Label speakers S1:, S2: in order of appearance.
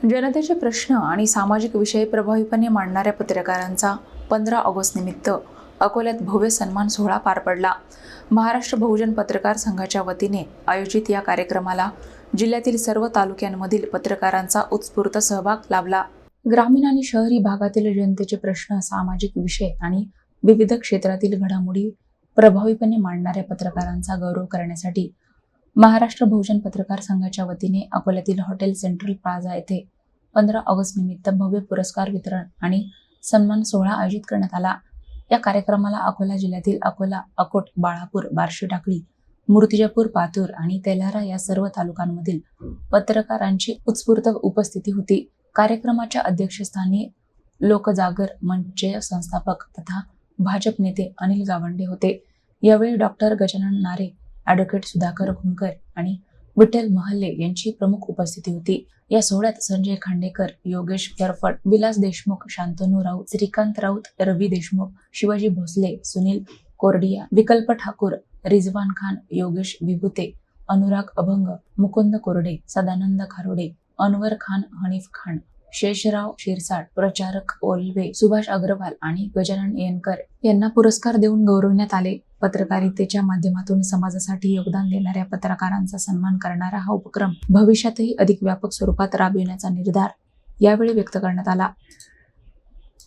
S1: जनतेचे प्रश्न आणि सामाजिक विषय प्रभावीपणे मांडणाऱ्या पत्रकारांचा 15 ऑगस्ट निमित्त अकोल्यात भव्य सन्मान सोहळा पार पडला। महाराष्ट्र बहुजन पत्रकार संघाच्या वतीने आयोजित या कार्यक्रमाला जिल्ह्यातील सर्व तालुक्यांमधील पत्रकारांचा उत्स्फूर्त सहभाग लाभला। ग्रामीण आणि शहरी भागातील जनतेचे प्रश्न, सामाजिक विषय आणि विविध क्षेत्रातील घडामोडी प्रभावीपणे मांडणाऱ्या पत्रकारांचा गौरव करण्यासाठी महाराष्ट्र बहुजन पत्रकार संघाच्या वतीने अकोल्यातील हॉटेल सेंट्रल प्लाझा येथे 15 ऑगस्ट निमित्त भव्य पुरस्कार वितरण आणि सन्मान सोहळा आयोजित करण्यात आला। या कार्यक्रमाला अकोला जिल्ह्यातील अकोला, अकोट, बाळापूर, बार्शी टाकळी, मूर्तिजापूर, पातूर आणि तेल्हारा या सर्व तालुक्यांमधील पत्रकारांची उत्स्फूर्त उपस्थिती होती। कार्यक्रमाच्या अध्यक्षस्थानी लोकजागर मंचचे संस्थापक तथा भाजप नेते अनिल गावंडे होते। यावेळी डॉक्टर गजानन नारे, ॲडव्होकेट सुधाकर घुमकर आणि विठ्ठल महल्ले यांची प्रमुख उपस्थिती होती। या सोहळ्यात संजय खांडेकर, योगेश घरफट, विलास देशमुख, शांतनू राऊत, श्रीकांत राऊत, रवी देशमुख, शिवाजी भोसले, सुनील कोरडिया, विकल्प ठाकूर, रिजवान खान, योगेश विभूते, अनुराग अभंग, मुकुंद कोरडे, सदानंद खारोडे, अनवर खान, हनीफ खान, शेषराव शिरसाट, प्रचारक ओलवे, सुभाष अग्रवाल आणि गजानन येनकर यांना पुरस्कार देऊन गौरवण्यात आले। पत्रकारितेच्या माध्यमातून समाजासाठी योगदान देणाऱ्या पत्रकारांचा सन्मान करणारा हा उपक्रम भविष्यातही अधिक व्यापक स्वरूपात राबविण्याचा निर्धार यावेळी व्यक्त करण्यात आला।